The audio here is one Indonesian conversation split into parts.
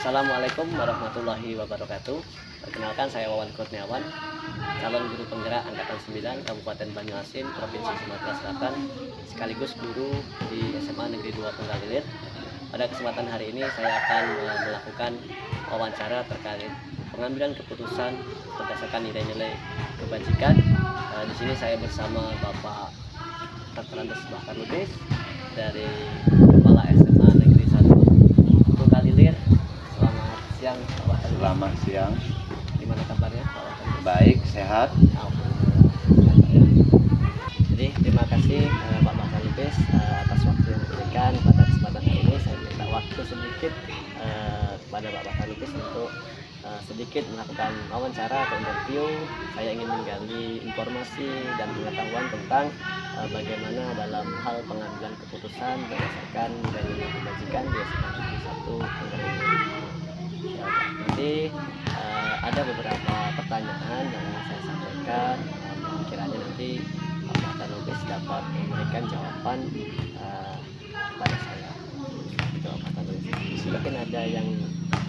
Assalamualaikum warahmatullahi wabarakatuh. Perkenalkan, saya Wawan Kurniawan, calon guru penggerak Angkatan 9 Kabupaten Banyuasin, Provinsi Sumatera Selatan, sekaligus guru di SMA Negeri 2 Tunggal. Pada kesempatan hari ini saya akan melakukan wawancara terkait pengambilan keputusan berdasarkan nilai-nilai kebajikan. Di sini saya bersama Bapak Terterandes Bahar Lubis dari Kepala SMA Negeri 1 Tunggal. Selamat siang, Pak. Selamat siang. Gimana kabarnya, Pak? Baik, sehat. Jadi terima kasih Pak Bahar Lubis atas waktu yang diberikan pada kesempatan hari ini. Saya minta waktu sedikit kepada Pak Bahar Lubis untuk sedikit melakukan wawancara atau interview. Saya ingin menggali informasi dan pengetahuan tentang bagaimana dalam hal pengambilan keputusan berdasarkan nilai-nilai kebajikan di SMA Negeri 1 Tunggal. Nanti ada beberapa pertanyaan yang ingin saya sampaikan. Kiranya nanti Pak Bahar Lubis dapat memberikan jawaban kepada saya. Itu Pak Bahar Lubis. Mungkin ada yang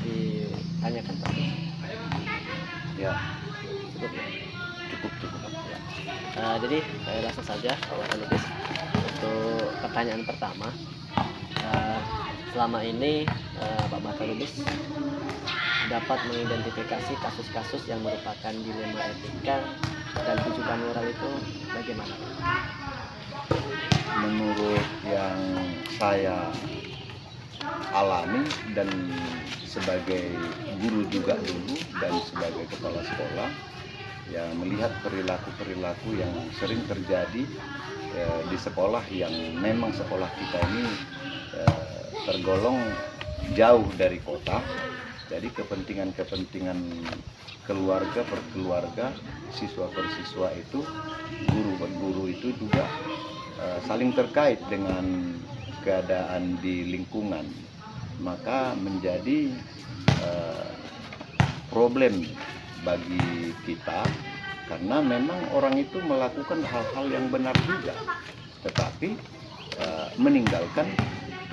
ditanyakan Pak. Ya, Cukup ya? cukup. Ya. Jadi saya langsung saja Pak Bahar Lubis untuk pertanyaan pertama. Selama ini Pak Bahar Lubis dapat mengidentifikasi kasus-kasus yang merupakan dilema etika dan tujuan moral itu bagaimana? Menurut yang saya alami dan sebagai guru juga dulu dan sebagai kepala sekolah, ya melihat perilaku-perilaku yang sering terjadi di sekolah yang memang sekolah kita ini tergolong jauh dari kota. Jadi kepentingan keluarga per keluarga, siswa per siswa itu, guru per guru itu juga saling terkait dengan keadaan di lingkungan. Maka menjadi problem bagi kita karena memang orang itu melakukan hal-hal yang benar juga, tetapi meninggalkan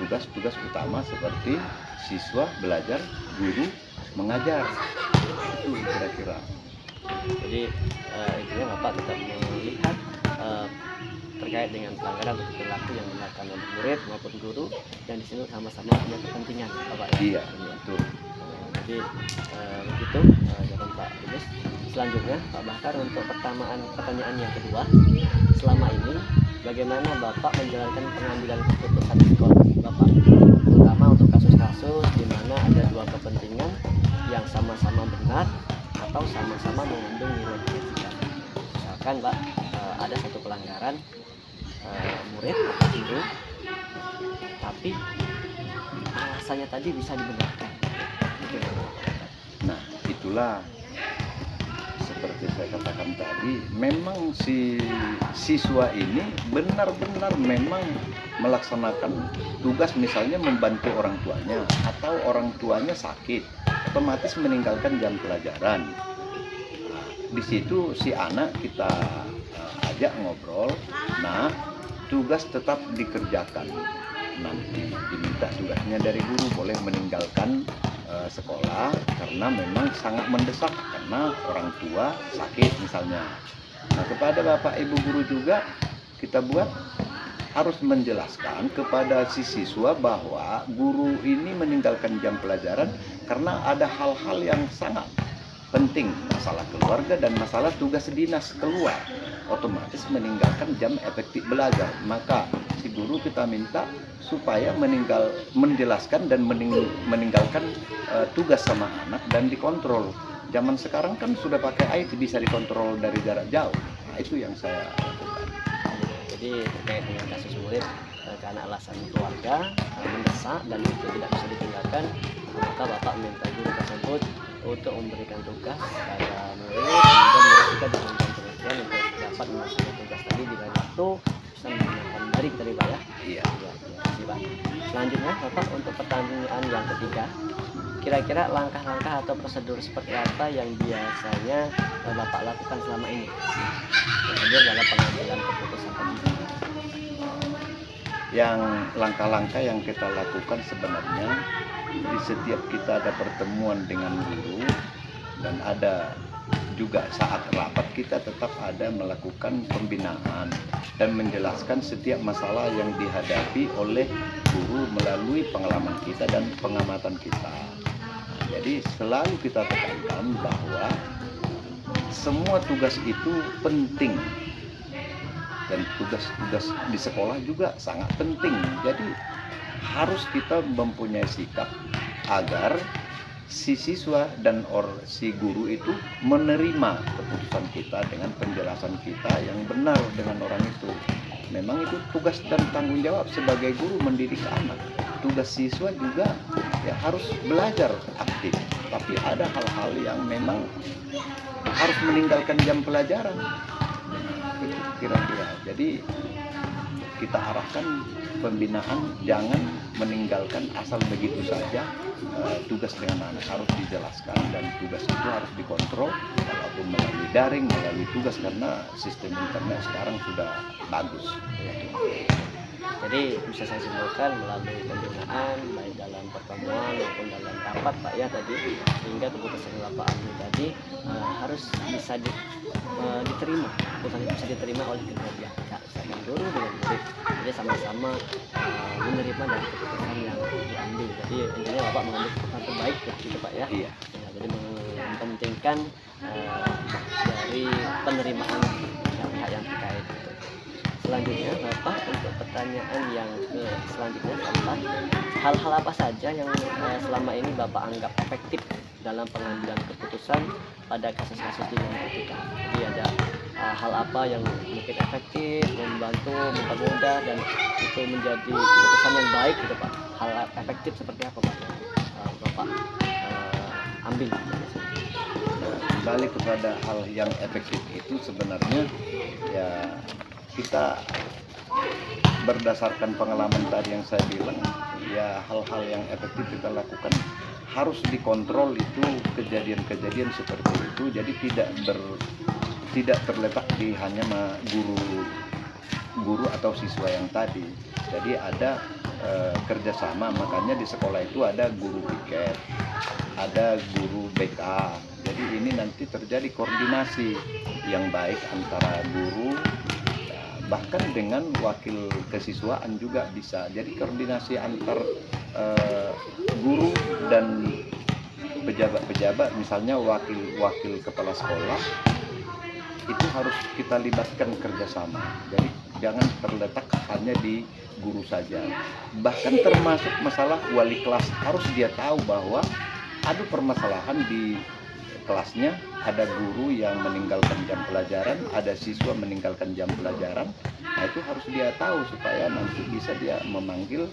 tugas-tugas utama seperti siswa belajar, guru mengajar. Itu kira-kira. Jadi intinya Bapak tetap melihat terkait dengan pelanggaran atau perilaku yang dilakukan oleh murid maupun guru, dan di sini sama-sama punya kepentingan, Bapak ya. Iya, betul. Jadi begitu jawaban Pak Lubis. Selanjutnya Pak Bahar, untuk pertanyaan yang kedua, selama ini bagaimana Bapak menjalankan pengambilan keputusan di sekolah Bapak, terutama untuk kasus-kasus di mana ada dua kepentingan yang sama-sama benar atau sama-sama mengandung nilai kebajikan. Misalkan Pak, ada satu pelanggaran murid atau guru, tapi alasannya tadi bisa dibenarkan. Nah, itulah seperti saya katakan tadi, memang si siswa ini benar-benar memang melaksanakan tugas, misalnya membantu orang tuanya atau orang tuanya sakit, otomatis meninggalkan jam pelajaran. Nah, di situ si anak kita ajak ngobrol, nah tugas tetap dikerjakan. Nanti diminta tugasnya dari guru, boleh meninggalkan sekolah karena memang sangat mendesak karena orang tua sakit misalnya. Nah, kepada Bapak Ibu guru juga kita buat harus menjelaskan kepada si siswa bahwa guru ini meninggalkan jam pelajaran karena ada hal-hal yang sangat penting, masalah keluarga dan masalah tugas dinas keluar, otomatis meninggalkan jam efektif belajar. Maka si guru kita minta supaya menjelaskan dan meninggalkan tugas sama anak dan dikontrol. Zaman sekarang kan sudah pakai IT, bisa dikontrol dari jarak jauh. Nah, itu yang saya lakukan. Jadi terkait dengan kasus murid karena alasan keluarga mendesak dan itu tidak bisa ditinggalkan, maka Bapak meminta guru tersebut untuk memberikan tugas kepada murid, sehingga murid kita diberikan pengertian untuk dapat menyelesaikan tugas tadi di lain waktu, bisa menggunakan daring tadi Pak ya. Iya. Pak. Selanjutnya Bapak, untuk pertanyaan yang ketiga, kira-kira langkah-langkah atau prosedur seperti apa yang biasanya Bapak lakukan selama ini? Prosedur dalam pengambilan keputusan tadi. Yang langkah-langkah yang kita lakukan sebenarnya di setiap kita ada pertemuan dengan guru dan ada juga saat rapat kita tetap ada melakukan pembinaan dan menjelaskan setiap masalah yang dihadapi oleh guru melalui pengalaman kita dan pengamatan kita. Jadi selalu kita tekankan bahwa semua tugas itu penting dan tugas-tugas di sekolah juga sangat penting. Jadi harus kita mempunyai sikap agar si siswa dan si guru itu menerima keputusan kita dengan penjelasan kita yang benar dengan orang itu. Memang itu tugas dan tanggung jawab sebagai guru mendidik anak. Tugas siswa juga ya harus belajar aktif. Tapi ada hal-hal yang memang harus meninggalkan jam pelajaran. Itu kira-kira. Jadi kita arahkan pembinaan jangan meninggalkan asal begitu saja. Tugas dengan anak harus dijelaskan dan tugas itu harus dikontrol walaupun melalui daring, melalui tugas karena sistem internet sekarang sudah bagus. Jadi bisa saya simpulkan melalui pembinaan baik dalam pertemuan maupun dalam rapat Pak ya tadi, sehingga keputusan Bapak ambil tadi harus bisa diterima, keputusan itu bisa diterima oleh kedua pihak, misalkan guru dengan murid. Jadi sama-sama menerima dari keputusan yang diambil. Jadi intinya Bapak mengambil keputusan terbaik begitu Pak ya. Iya. Ya, jadi mementingkan dari penerimaan pihak yang terkait. Selanjutnya Bapak, untuk pertanyaan yang selanjutnya adalah hal-hal apa saja yang selama ini Bapak anggap efektif dalam pengambilan keputusan pada kasus-kasus di etika. Jadi ada hal apa yang mungkin efektif, membantu, mempermudah dan itu menjadi keputusan yang baik gitu Pak. Hal efektif seperti apa Pak yang Bapak ambil? Kembali kepada hal yang efektif itu sebenarnya ya kita berdasarkan pengalaman tadi yang saya bilang, ya hal-hal yang efektif kita lakukan harus dikontrol itu kejadian-kejadian seperti itu. Jadi tidak terletak di hanya guru atau siswa yang tadi. Jadi ada kerjasama, makanya di sekolah itu ada guru piket, ada guru BK. Jadi ini nanti terjadi koordinasi yang baik antara guru bahkan dengan wakil kesiswaan juga bisa. Jadi koordinasi antar guru dan pejabat-pejabat, misalnya wakil kepala sekolah itu harus kita libatkan kerjasama. Jadi jangan terletak hanya di guru saja. Bahkan termasuk masalah wali kelas, harus dia tahu bahwa ada permasalahan di kelasnya, ada guru yang meninggalkan jam pelajaran, ada siswa meninggalkan jam pelajaran. Nah itu harus dia tahu supaya nanti bisa dia memanggil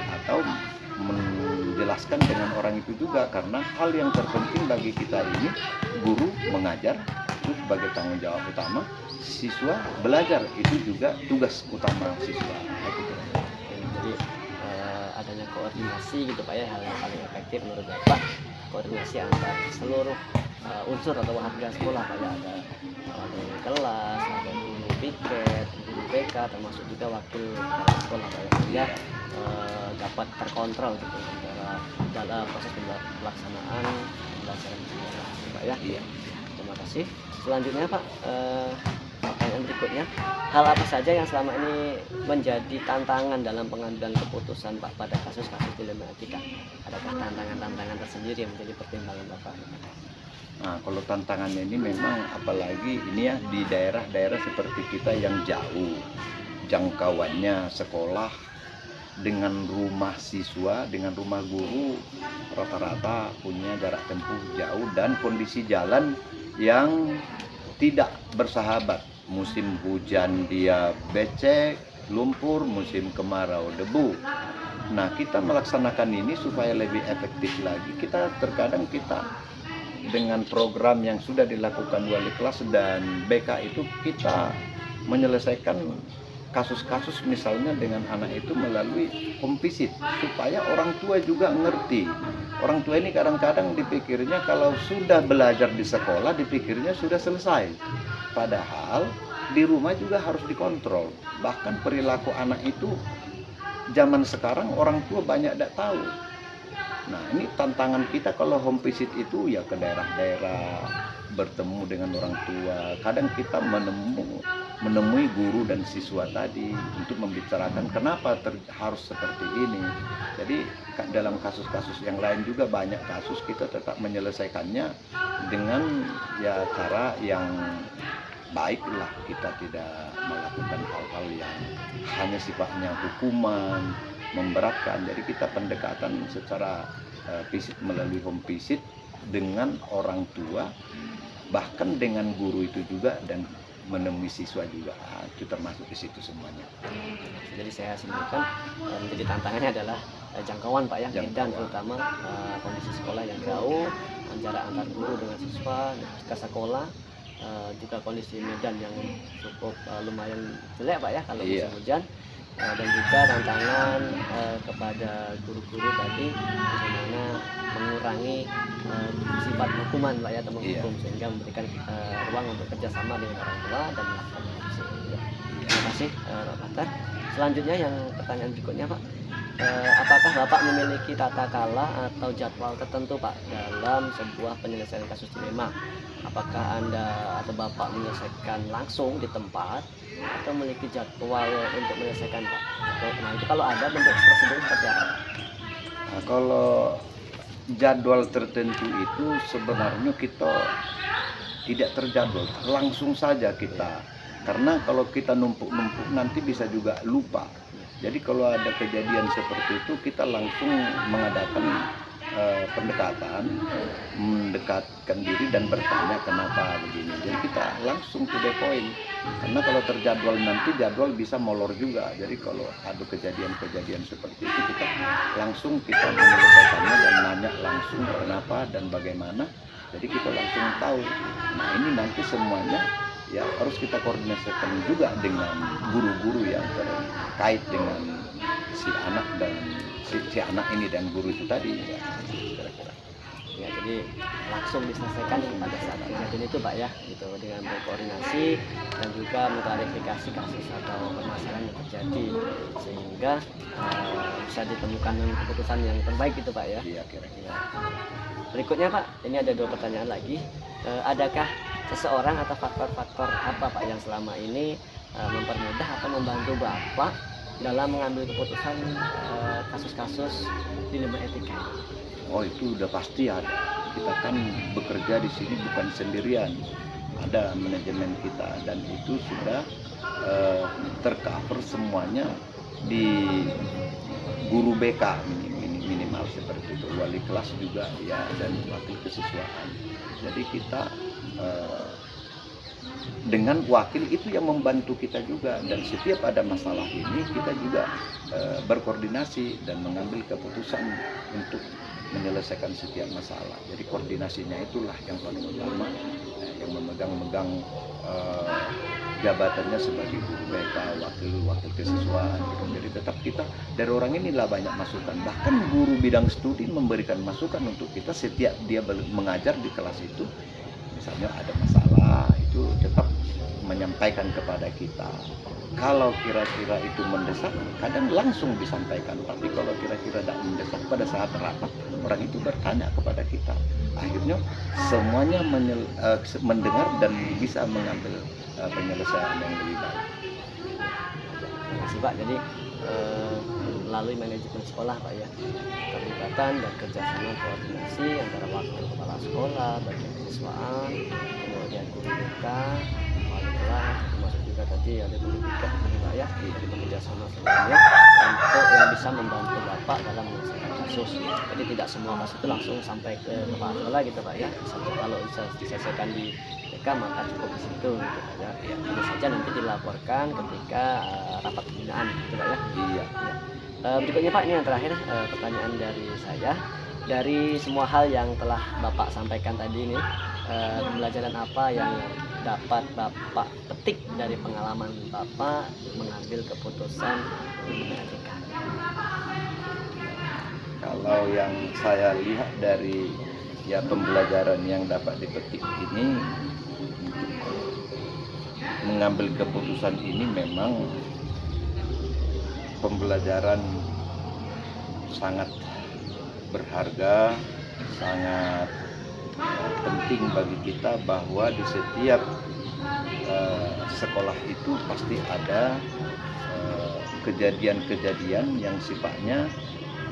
atau menjelaskan dengan orang itu juga, karena hal yang terpenting bagi kita ini guru mengajar itu sebagai tanggung jawab utama, siswa belajar itu juga tugas utama siswa. Jadi adanya koordinasi gitu Pak ya, hal yang paling efektif menurut Bapak, koordinasi antar seluruh unsur atau warga sekolah Pak ya, ada wali kelas, ada guru piket, guru BK, termasuk juga wakil sekolah Pak ya, sehingga dapat terkontrol gitu dalam proses pelaksanaan pembelajaran sekolah Pak ya. Iya. Terima kasih. Selanjutnya Pak, pertanyaan berikutnya, hal apa saja yang selama ini menjadi tantangan dalam pengambilan keputusan Pak pada kasus-kasus dilema etika? Adakah tantangan-tantangan tersendiri yang menjadi pertimbangan Bapak? Nah, kalau tantangannya ini memang apalagi ini ya di daerah-daerah seperti kita yang jauh jangkauannya sekolah dengan rumah siswa, dengan rumah guru rata-rata punya jarak tempuh jauh dan kondisi jalan yang tidak bersahabat. Musim hujan dia becek, lumpur, musim kemarau debu. Nah, kita melaksanakan ini supaya lebih efektif lagi. Terkadang kita dengan program yang sudah dilakukan wali kelas dan BK itu kita menyelesaikan kasus-kasus misalnya dengan anak itu melalui home visit supaya orang tua juga ngerti. Orang tua ini kadang-kadang dipikirnya kalau sudah belajar di sekolah dipikirnya sudah selesai. Padahal di rumah juga harus dikontrol. Bahkan perilaku anak itu zaman sekarang orang tua banyak tidak tahu. Nah, ini tantangan kita kalau home visit itu ya ke daerah-daerah, bertemu dengan orang tua. Kadang kita menemui guru dan siswa tadi untuk membicarakan kenapa harus seperti ini. Jadi dalam kasus-kasus yang lain juga banyak kasus kita tetap menyelesaikannya dengan ya cara yang baiklah. Kita tidak melakukan hal-hal yang hanya sifatnya hukuman, memberatkan. Jadi kita pendekatan secara visit melalui home visit dengan orang tua, bahkan dengan guru itu juga, dan menemui siswa juga. Itu termasuk di situ semuanya. Jadi saya simpulkan menjadi tantangannya adalah jangkauan Pak ya, dan terutama kondisi sekolah yang jauh, jarak antar guru dengan siswa ke sekolah, juga kondisi medan yang cukup lumayan jelek Pak ya kalau musim hujan, dan juga tantangan kepada guru-guru tadi bagaimana mengurangi sifat hukuman Pak ya, atau menghukum, sehingga memberikan ruang untuk kerjasama dengan orang tua dan melakukan revisi. Terima kasih Pak Batar. Selanjutnya yang pertanyaan berikutnya Pak, apakah Bapak memiliki tata kala atau jadwal tertentu Pak dalam sebuah penyelesaian kasus dilema? Apakah Anda atau Bapak menyelesaikan langsung di tempat atau memiliki jadwal untuk menyelesaikan Pak? Nah itu kalau ada, bentuk prosedur seperti apa? Nah, kalau jadwal tertentu itu sebenarnya kita tidak terjadwal, langsung saja kita. Karena kalau kita numpuk-numpuk nanti bisa juga lupa. Jadi kalau ada kejadian seperti itu kita langsung mengadakan pendekatan, mendekatkan diri dan bertanya kenapa begini. Jadi kita langsung to the point. Karena kalau terjadwal nanti jadwal bisa molor juga. Jadi kalau ada kejadian-kejadian seperti itu kita langsung menyelesaikannya dan nanya langsung kenapa dan bagaimana. Jadi kita langsung tahu. Nah ini nanti semuanya ya harus kita koordinasikan juga dengan guru-guru yang terkait dengan si anak dan si anak ini dan guru itu tadi ya, kira-kira. Ya, jadi langsung diselesaikan pada saat kejadian itu Pak ya, gitu, dengan berkoordinasi dan juga mengklarifikasi kasus atau permasalahan yang terjadi, sehingga bisa ditemukan keputusan yang terbaik itu Pak ya. Iya, kira-kira. Berikutnya Pak, ini ada 2 pertanyaan lagi. Adakah seseorang atau faktor-faktor apa Pak yang selama ini mempermudah atau membantu Bapak dalam mengambil keputusan kasus-kasus dilema etika? Oh itu udah pasti ada. Kita kan bekerja di sini bukan sendirian. Ada manajemen kita dan itu sudah tercover semuanya di guru BK minimal seperti itu, wali kelas juga ya, dan wakil kesiswaan. Jadi kita dengan wakil itu yang membantu kita juga, dan setiap ada masalah ini kita juga berkoordinasi dan mengambil keputusan untuk menyelesaikan setiap masalah. Jadi koordinasinya itulah yang paling utama, yang memegang jabatannya sebagai guru BK, wakil kesiswaan gitu. Jadi tetap kita dari orang inilah banyak masukan. Bahkan guru bidang studi memberikan masukan untuk kita setiap dia mengajar di kelas itu. Misalnya ada masalah itu tetap menyampaikan kepada kita. Kalau kira-kira itu mendesak, kadang langsung disampaikan. Tapi kalau kira-kira tidak mendesak, pada saat rapat orang itu bertanya kepada kita. Akhirnya semuanya mendengar dan bisa mengambil penyelesaian yang lebih baik. Terima kasih Pak. Jadi melalui manajemen sekolah Pak ya, keterlibatan dan kerjasama koordinasi antara wakil kepala sekolah, bagian kesiswaan, kemudian guru BK, wali kelas, termasuk juga tadi ada guru BK Pak ya, dari bekerjasama semuanya untuk yang bisa membantu Bapak dalam menyelesaikan kasus. Jadi tidak semua kasus itu langsung sampai ke kepala sekolah gitu Pak ya. Kalau bisa diselesaikan di BK maka cukup di situ gitu Pak ya. Ini saja nanti dilaporkan ketika rapat pembinaan gitu Pak ya. Iya. Berikutnya Pak, ini yang terakhir pertanyaan dari saya. Dari semua hal yang telah Bapak sampaikan tadi ini, pembelajaran apa yang dapat Bapak petik dari pengalaman Bapak mengambil keputusan etika? Kalau yang saya lihat dari ya pembelajaran yang dapat dipetik ini, mengambil keputusan ini memang pembelajaran sangat berharga, sangat penting bagi kita bahwa di setiap sekolah itu pasti ada kejadian-kejadian yang sifatnya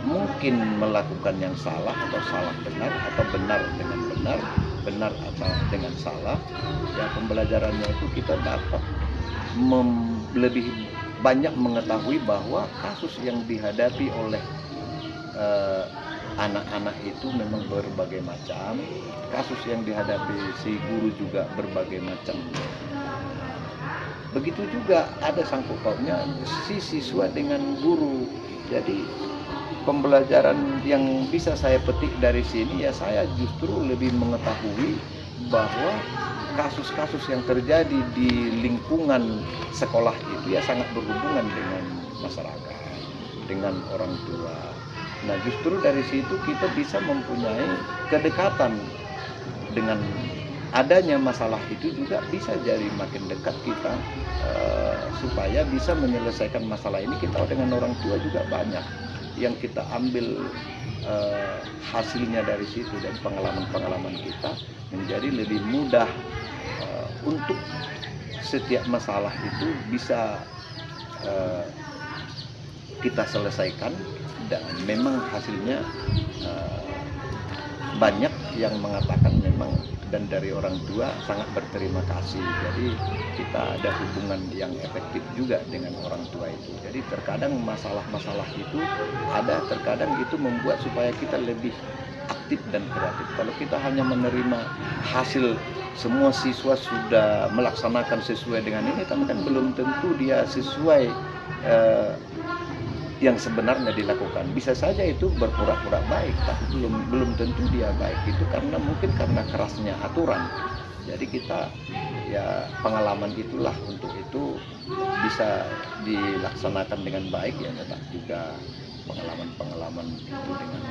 mungkin melakukan yang salah atau salah benar atau benar dengan benar, benar atau dengan salah. Ya, pembelajarannya itu kita dapat lebih banyak mengetahui bahwa kasus yang dihadapi oleh anak-anak itu memang berbagai macam. Kasus yang dihadapi si guru juga berbagai macam. Begitu juga ada sangkut pautnya si siswa dengan guru. Jadi pembelajaran yang bisa saya petik dari sini ya, saya justru lebih mengetahui bahwa kasus-kasus yang terjadi di lingkungan sekolah itu ya sangat berhubungan dengan masyarakat, dengan orang tua. Nah, justru dari situ kita bisa mempunyai kedekatan. Dengan adanya masalah itu juga bisa jadi makin dekat kita, supaya bisa menyelesaikan masalah ini. Kita dengan orang tua juga banyak yang kita ambil hasilnya dari situ, dan pengalaman-pengalaman kita menjadi lebih mudah untuk setiap masalah itu bisa kita selesaikan. Dan memang hasilnya banyak yang mengatakan memang, dan dari orang tua sangat berterima kasih. Jadi kita ada hubungan yang efektif juga dengan orang tua itu. Jadi terkadang masalah-masalah itu ada, terkadang itu membuat supaya kita lebih aktif dan kreatif. Kalau kita hanya menerima hasil semua siswa sudah melaksanakan sesuai dengan ini, tapi kan belum tentu dia sesuai yang sebenarnya dilakukan. Bisa saja itu berpura-pura baik, tapi belum tentu dia baik. Itu karena mungkin karena kerasnya aturan. Jadi kita ya pengalaman itulah, untuk itu bisa dilaksanakan dengan baik ya, tetap juga pengalaman-pengalaman itu dengan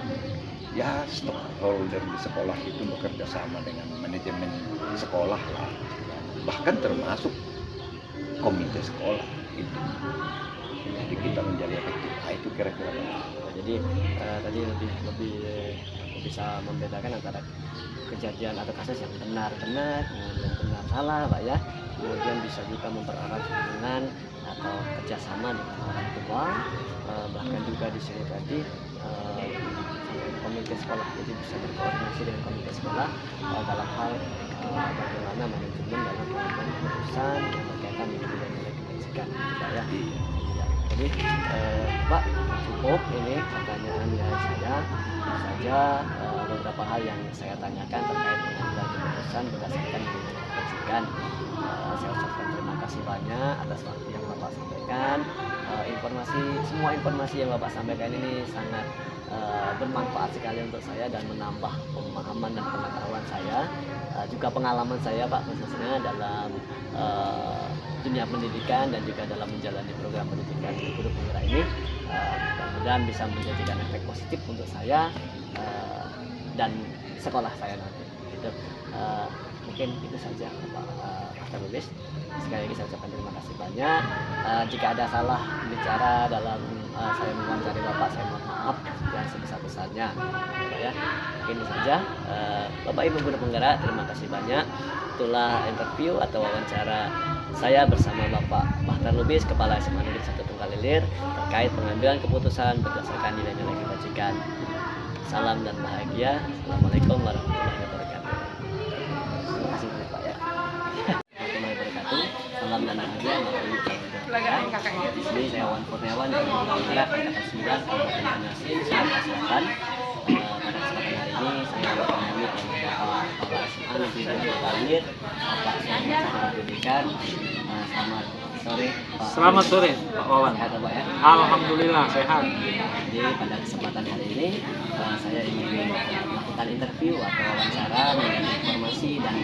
ya stakeholder di sekolah itu bekerja sama dengan manajemen sekolah lah, bahkan termasuk komite sekolah itu. Jadi kita menjadi efektif. Itu kira-kira. Jadi tadi lebih bisa membedakan antara kejadian atau kasus yang benar-benar, kemudian benar salah, Pak ya. Kemudian bisa juga mempererat hubungan atau kerjasama dengan orang tua, bahkan juga di sini tadi komite sekolah, jadi bisa berkoordinasi dengan komite sekolah dalam hal bagaimana manajemen dalam pengambilan keputusan yang berkaitan dengan nilai kebajikan, Pak ya. Jadi Pak, cukup ini pertanyaan dari saya. Tentu saja beberapa hal yang saya tanyakan terkait dengan nilai keputusan berdasarkan nilai kebajikan. Saya ucapkan terima kasih banyak atas waktu yang Bapak sampaikan. Semua informasi yang Bapak sampaikan ini sangat bermanfaat sekali untuk saya dan menambah pemahaman dan pengetahuan saya, juga pengalaman saya Pak, khususnya dalam dunia pendidikan dan juga dalam menjalani program pendidikan guru penggerak ini. Mudah-mudahan bisa menjadikan efek positif untuk saya dan sekolah saya nanti. Gitu. Mungkin itu saja Pak Tertulis. Sekali lagi saya ucapkan terima kasih banyak. Jika ada salah bicara dalam saya mewawancari Bapak, saya mohon maaf yang sebesar-besarnya. Ya, mungkin itu saja. Bapak Ibu guru penggerak, terima kasih banyak. Itulah interview atau wawancara saya bersama Bapak Bahtar Lubis, Kepala SMA Negeri 1 Tunggal Ilir, terkait pengambilan keputusan berdasarkan nilai-nilai kebajikan. Salam dan bahagia. Assalamualaikum warahmatullahi wabarakatuh. Terima kasih Pak ya. Warahmatullahi wabarakatuh. Salam dan bahagia. Di sini saya Wan Kurniawan dari Penggerak Angkatan 9 Kabupaten Banjarmasin, Sumatera Selatan. Pada kesempatan hari ini saya ditemani oleh Bapak Kepala SMA Negeri 2 Tunggal Ilir, Bapak Sarjana Pendidikan. Selamat sore Pak. Selamat sore Pak Wawan. Sehat Pak ya? Alhamdulillah sehat. Jadi pada kesempatan hari ini saya ingin melakukan interview atau wawancara mengenai informasi dan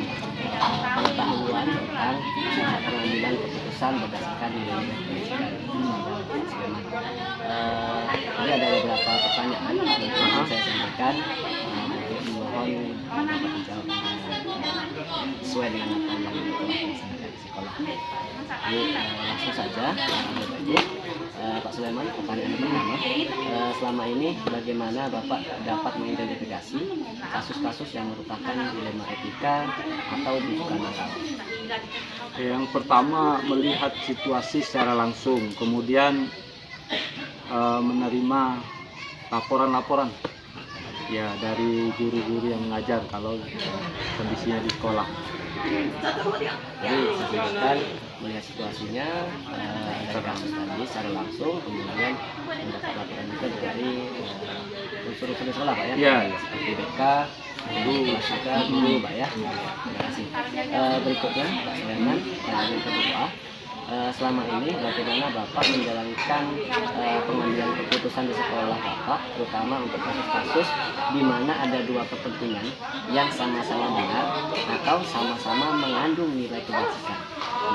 pengetahuan tentang pengambilan keputusan berdasarkan nilai kebajikan. Ini ada beberapa pertanyaan yang saya sampaikan, mohon dapat dijawab sesuai dengan apa yang telah dilaksanakan di sekolah. Jadi langsung saja Bapak Ibu, Pak Sulaiman, pertanyaan pertama, selama ini bagaimana Bapak dapat mengidentifikasi kasus-kasus yang merupakan dilema etika atau bukan akal? Yang pertama, melihat situasi secara langsung, kemudian menerima laporan-laporan ya dari guru-guru yang mengajar kalau kondisinya di sekolah. Jadi sebutkan melihat situasinya dari kasus tadi secara langsung, kemudian mendapat laporan juga dari unsur-unsur sekolah Pak ya, Iya. seperti BK, guru, juga guru Pak ya. Terima kasih. Berikutnya Pak Sulaiman, yang kedua, selama ini bagaimana Bapak menjalankan pengambilan keputusan di sekolah Bapak, terutama untuk kasus-kasus di mana ada dua kepentingan yang sama-sama benar atau sama-sama mengandung nilai kebajikan.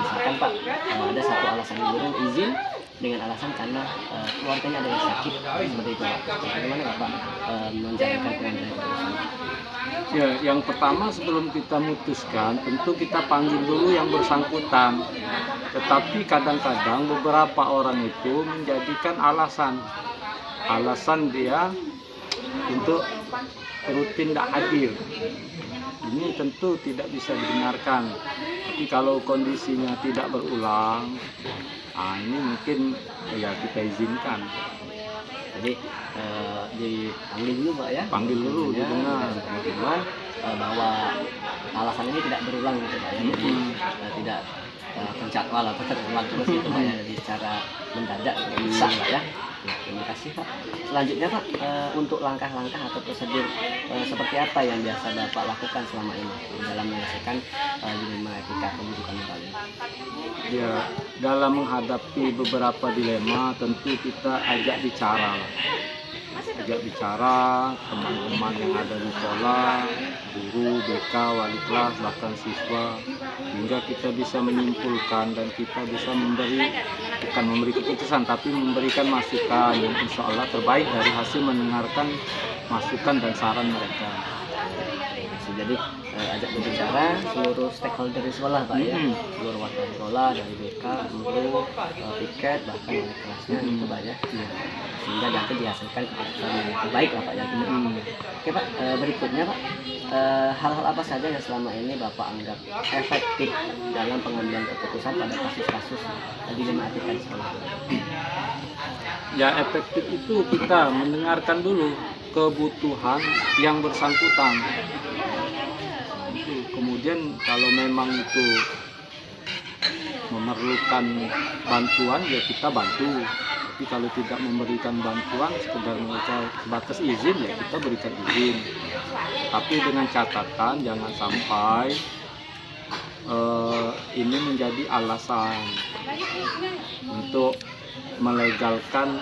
Misalkan Pak, ada satu alasan guru izin dengan alasan karena keluarganya ada yang sakit, seperti itu Pak. Bagaimana Bapak menjalankan pengambilan keputusan? Ya, yang pertama sebelum kita memutuskan, tentu kita panggil dulu yang bersangkutan. Tetapi kadang-kadang beberapa orang itu menjadikan alasan dia untuk rutin tidak hadir. Ini tentu tidak bisa dibenarkan. Tapi kalau kondisinya tidak berulang, ini mungkin ya kita izinkan. Jadi dipanggil dulu Pak ya? Panggil dulu, ya, didengar. teman-teman bahwa alasan ini tidak berulang gitu Pak ya. Jadi tidak terjadwal atau terulang terus gitu Pak ya, jadi secara mendadak bisa Pak ya. Nah, terima kasih Pak. Selanjutnya Pak, untuk langkah-langkah atau prosedur seperti apa yang biasa Bapak lakukan selama ini dalam menyelesaikan dilema etika pendidikan Bapak? Ya, dalam menghadapi beberapa dilema tentu kita ajak bicara teman-teman yang ada di sekolah, guru, BK, wali kelas, bahkan siswa, hingga kita bisa menyimpulkan dan kita bisa bukan memberi keputusan tapi memberikan masukan yang insya Allah terbaik dari hasil mendengarkan masukan dan saran mereka. Jadi ajak berbicara seluruh stakeholder di sekolah Pak ya, seluruh warga sekolah dari BK, guru, piket, bahkan wali kelasnya itu Pak ya, sehingga nanti dihasilkan keputusan yang terbaik lah Pak ya. Oke Pak, berikutnya Pak, hal-hal apa saja yang selama ini Bapak anggap efektif dalam pengambilan keputusan pada kasus-kasus dilema etika di sekolah? Ya, efektif itu kita mendengarkan dulu kebutuhan yang bersangkutan. Kemudian kalau memang itu memerlukan bantuan ya kita bantu. Tapi kalau tidak memberikan bantuan, sekedar mereka sebatas izin ya kita berikan izin. Tapi dengan catatan jangan sampai ini menjadi alasan untuk meninggalkan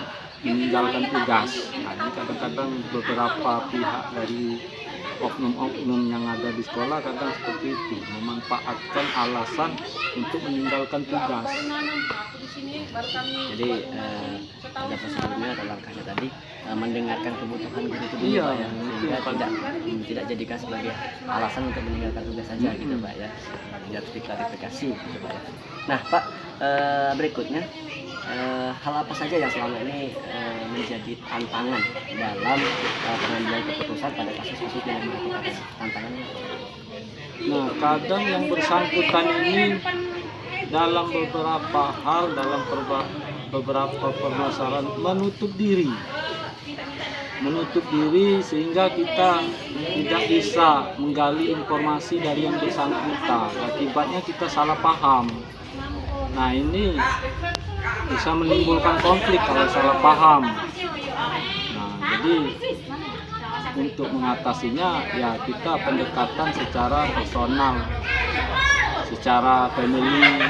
tugas. Nah, ini kadang-kadang beberapa pihak dari oknum-oknum yang ada di sekolah kadang seperti itu, memanfaatkan alasan untuk meninggalkan tugas. Jadi ada prosedurnya atau langkahnya tadi, mendengarkan kebutuhan guru itu dulu Iya, Pak ya, itu sehingga yang tidak jadikan sebagai alasan untuk meninggalkan tugas saja gitu Pak ya, tidak diklarifikasi gitu Pak ya. Nah Pak, berikutnya hal apa saja yang selama ini menjadi tantangan dalam pengambilan keputusan pada kasus-kasus yang melakukan tantangannya? Nah, kadang yang bersangkutan ini dalam beberapa hal, dalam beberapa permasalahan menutup diri sehingga kita tidak bisa menggali informasi dari yang bersangkutan. Akibatnya kita salah paham. Nah, ini bisa menimbulkan konflik kalau salah paham. Nah, jadi untuk mengatasinya ya kita pendekatan secara personal, secara family.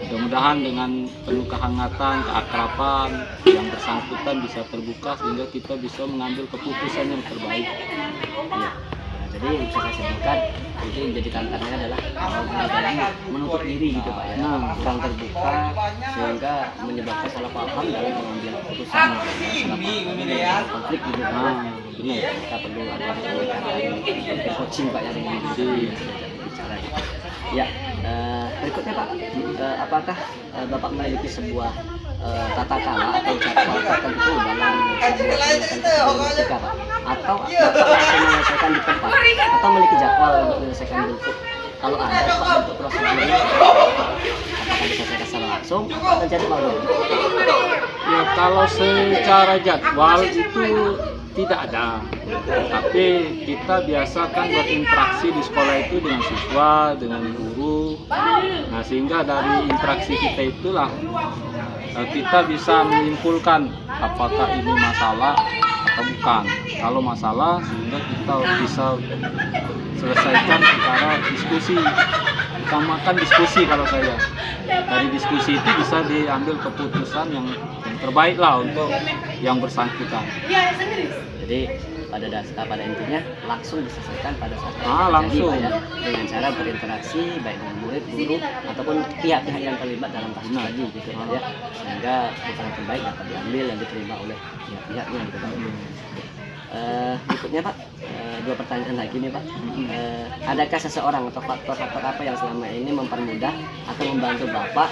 Mudah-mudahan dengan penuh kehangatan, keakraban yang bersangkutan bisa terbuka sehingga kita bisa mengambil keputusan yang terbaik. Iya. Jadi bisa saya sebutkan itu yang jadi tantangannya adalah tadi menutup diri gitu Pak ya, kurang terbuka sehingga menyebabkan salah paham dalam mengambil keputusan, konflik gitu Pak. Benar, kita perlu ada pendekatan coaching Pak ya dengan diri bicara gitu. Ya, berikutnya Pak, apakah Bapak memiliki sebuah tata cara atau jadwal tertentu dalam sebuah penyelesaian musika Pak? Atau Bapak langsung menyelesaikan di tempat? Atau memiliki jadwal untuk menyelesaikan bentuk? Kalau ada Pak bentuk prosedurnya, apakah bisa saya secara langsung atau jadwal dulu? Ya kalau secara jadwal itu tidak ada, tapi kita biasakan berinteraksi di sekolah itu dengan siswa, dengan guru. Nah sehingga dari interaksi kita itulah kita bisa menyimpulkan apakah ini masalah atau bukan. Kalau masalah sehingga kita bisa selesaikan secara diskusi, utamakan diskusi. Kalau saya dari diskusi itu bisa diambil keputusan yang terbaik lah untuk yang bersangkutan. Jadi pada intinya langsung diselesaikan pada saat Langsung. Pak, ya, dengan cara berinteraksi baik dengan murid, guru ataupun pihak-pihak yang terlibat dalam kasus tadi gitu Pak ya, sehingga keputusan yang terbaik dapat diambil dan diterima oleh pihak-pihaknya gitu Pak. Berikutnya Pak, dua pertanyaan lagi nih Pak. Adakah seseorang atau faktor-faktor apa yang selama ini mempermudah atau membantu Bapak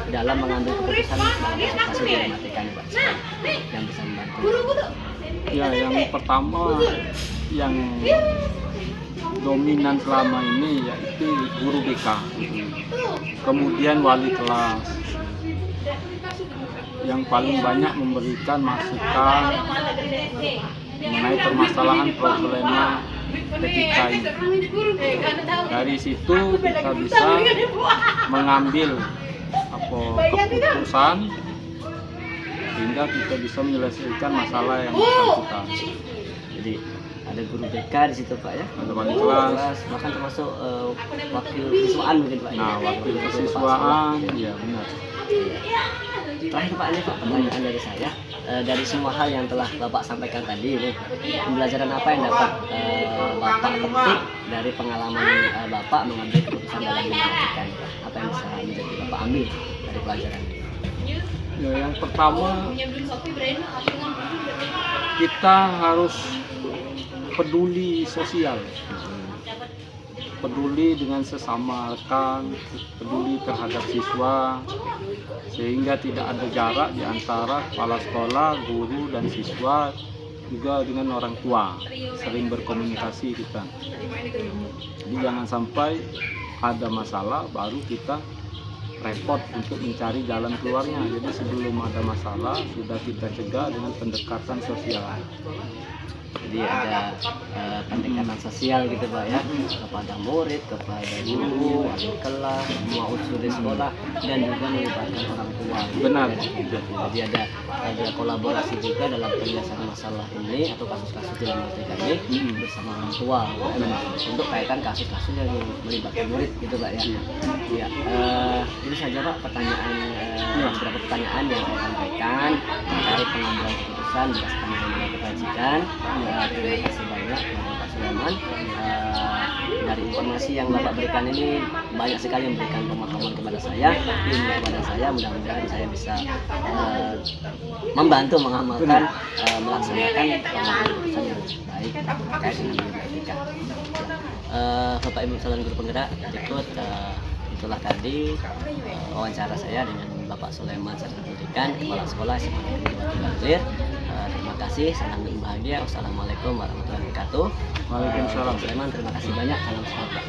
dalam mengambil keputusan dalam kasus dilematika nih Pak, yang bisa membantu? Ya yang pertama yang dominan selama ini yaitu guru BK, kemudian wali kelas yang paling banyak memberikan masukan mengenai permasalahan problema ketika ini. Dari situ kita bisa mengambil keputusan sehingga kita bisa menyelesaikan masalah yang bersangkutan. Jadi ada guru BK di situ Pak ya, Ada wali kelas, bahkan termasuk wakil siswaan mungkin Pak. nah ya? wakil kesiswaan, ya benar. Terakhir Pak, ini Pak pertanyaan dari saya, dari semua hal yang telah Bapak sampaikan tadi ini, pembelajaran apa yang dapat Bapak petik dari pengalaman Bapak mengambil keputusan dalam dilematika ini, Pak? Apa yang bisa menjadi Bapak ambil dari pelajaran ini? Ya, yang pertama kita harus peduli sosial, peduli dengan sesama rekan, peduli terhadap siswa, sehingga tidak ada jarak di antara kepala sekolah, guru, dan siswa, juga dengan orang tua, sering berkomunikasi kita. Jadi jangan sampai ada masalah baru kita repot untuk mencari jalan keluarnya. Jadi sebelum ada masalah sudah kita cegah dengan pendekatan sosial. Jadi ada pendekatan sosial gitu Pak ya, kepada murid, kepada guru, wali kelas, semua unsur di sekolah, dan juga melibatkan orang tua. Benar. Jadi ada kolaborasi juga dalam penyelesaian masalah ini atau kasus-kasus dilematika ini bersama orang tua untuk kaitan kasus-kasus yang melibatkan murid gitu Pak ya. Ya, ini saja Pak pertanyaan, beberapa pertanyaan yang saya sampaikan terkait pengambilan keputusan berdasarkan yang kita kajikan. Terima kasih banyak Pak Sulaiman. Dari informasi yang Bapak berikan ini banyak sekali memberikan pemahaman kepada saya, ilmu kepada saya. Mudah-mudahan saya bisa membantu mengamalkan, melaksanakan keputusan yang baik terkait dengan dilematika. Bapak Ibu calon guru penggerak, berikut itulah tadi wawancara saya dengan Bapak Sulaiman Sarjana Pendidikan, Kepala Sekolah SMA Negeri 2 Tegalir. Terima kasih, salam bahagia. Wassalamualaikum warahmatullahi wabarakatuh. Waalaikumsalam. Sulaiman, terima kasih banyak. Salam sehat Pak.